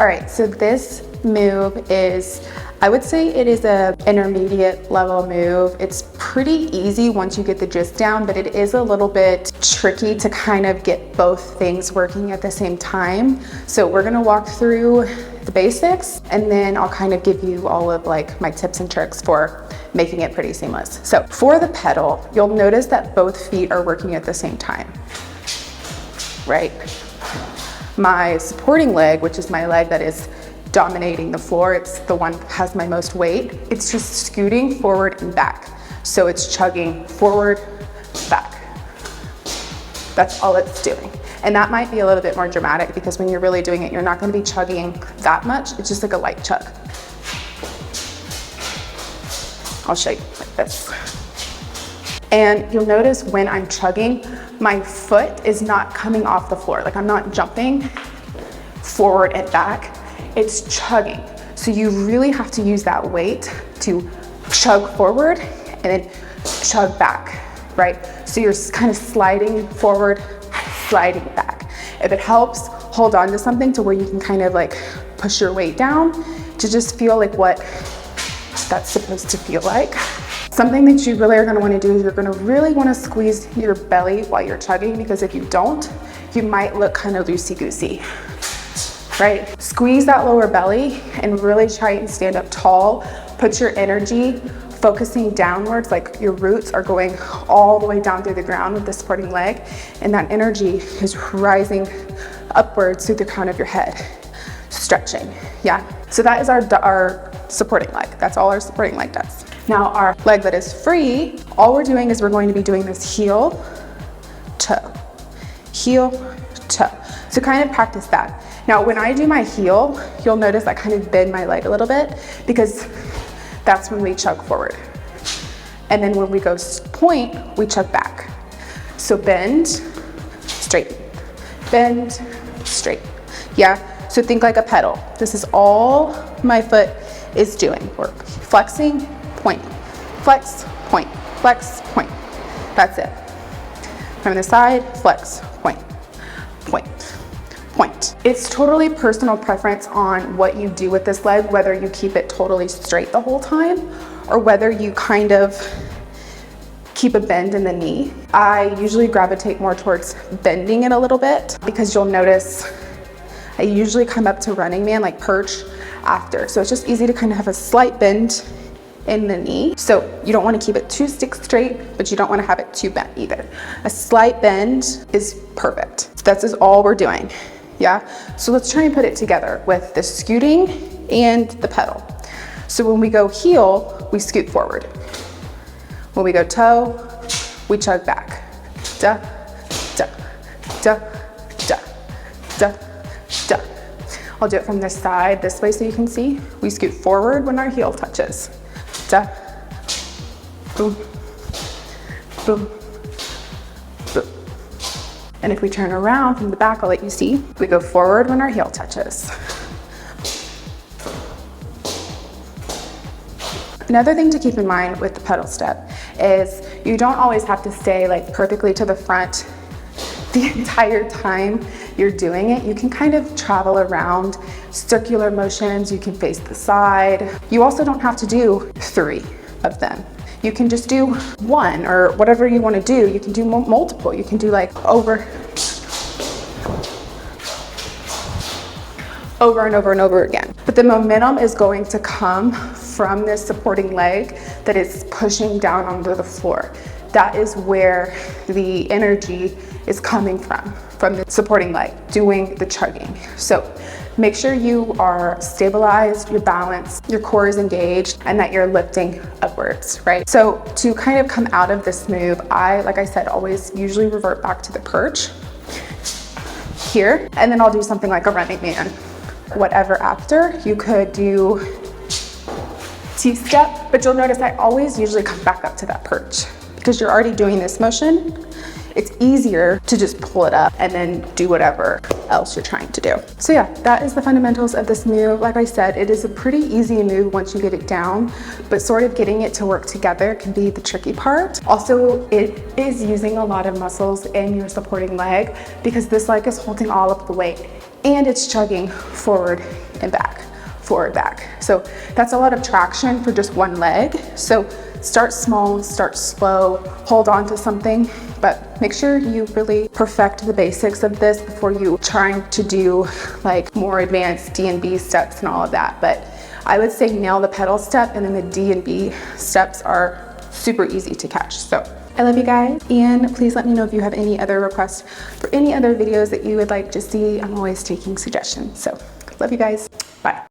All right, so this move is, I would say it is a intermediate level move. It's pretty easy once you get the gist down, but it is a little bit tricky to kind of get both things working at the same time. So we're gonna walk through the basics, and then I'll kind of give you all of like my tips and tricks for making it pretty seamless. So for the pedal, you'll notice that both feet are working at the same time, right? My supporting leg, which is my leg that is dominating the floor, it's the one that has my most weight, it's just scooting forward and back. So it's chugging forward, back. That's all it's doing. And that might be a little bit more dramatic because when you're really doing it, you're not gonna be chugging that much. It's just like a light chug. I'll show you like this. And you'll notice when I'm chugging, my foot is not coming off the floor. Like I'm not jumping forward and back, it's chugging. So you really have to use that weight to chug forward and then chug back, right? So you're kind of sliding forward, sliding back. If it helps, hold on to something to where you can kind of like push your weight down to just feel like what that's supposed to feel like. Something that you really are gonna wanna do is you're gonna really wanna squeeze your belly while you're chugging, because if you don't, you might look kind of loosey-goosey, right? Squeeze that lower belly and really try and stand up tall. Put your energy focusing downwards, like your roots are going all the way down through the ground with the supporting leg, and that energy is rising upwards through the crown of your head, stretching, yeah? So that is our supporting leg. That's all our supporting leg does. Now our leg that is free, all we're doing is we're going to be doing this heel, toe, heel, toe. So kind of practice that. Now when I do my heel, you'll notice I kind of bend my leg a little bit because that's when we chug forward. And then when we go point, we chug back. So bend, straighten, bend, straighten. Yeah, so think like a pedal. This is all my foot is doing. We're flexing, point, flex, point, flex, point. That's it. From the side, flex, point, point, point. It's totally personal preference on what you do with this leg, whether you keep it totally straight the whole time or whether you kind of keep a bend in the knee. I usually gravitate more towards bending it a little bit because you'll notice I usually come up to running man, like perch after. So it's just easy to kind of have a slight bend in the knee. So you don't want to keep it too stick straight, but you don't want to have it too bent either. A slight bend is perfect. So that's all we're doing. Yeah. So let's try and put it together with the scooting and the pedal. So when we go heel, we scoot forward. When we go toe, we chug back. Da, da, da, da, da, da. I'll do it from this side, this way so you can see. We scoot forward when our heel touches. Da, boom, boom, boom. And if we turn around from the back, I'll let you see. We go forward when our heel touches. Another thing to keep in mind with the pedal step is you don't always have to stay like perfectly to the front the entire time you're doing it. You can kind of travel around, circular motions, you can face the side. You also don't have to do 3 of them. You can just do 1 or whatever you want to do. You can do multiple. You can do like over and over and over again. But the momentum is going to come from this supporting leg that is pushing down onto the floor. That is where the energy is coming from the supporting leg, doing the chugging. So make sure you are stabilized, you're balanced, your core is engaged, and that you're lifting upwards, right? So to kind of come out of this move, like I said, always usually revert back to the perch here, and then I'll do something like a running man. Whatever after, you could do T-step, but you'll notice I always usually come back up to that perch because you're already doing this motion. It's easier to just pull it up and then do whatever else you're trying to do. So yeah, that is the fundamentals of this move. Like I said, it is a pretty easy move once you get it down, but sort of getting it to work together can be the tricky part. Also, it is using a lot of muscles in your supporting leg because this leg is holding all of the weight and it's chugging forward and back, forward, back. So that's a lot of traction for just one leg. So start small, start slow, hold on to something, but make sure you really perfect the basics of this before you trying to do like more advanced D and B steps and all of that. But I would say nail the pedal step, and then the D and B steps are super easy to catch. So I love you guys, and please let me know if you have any other requests for any other videos that you would like to see. I'm always taking suggestions. So love you guys. Bye.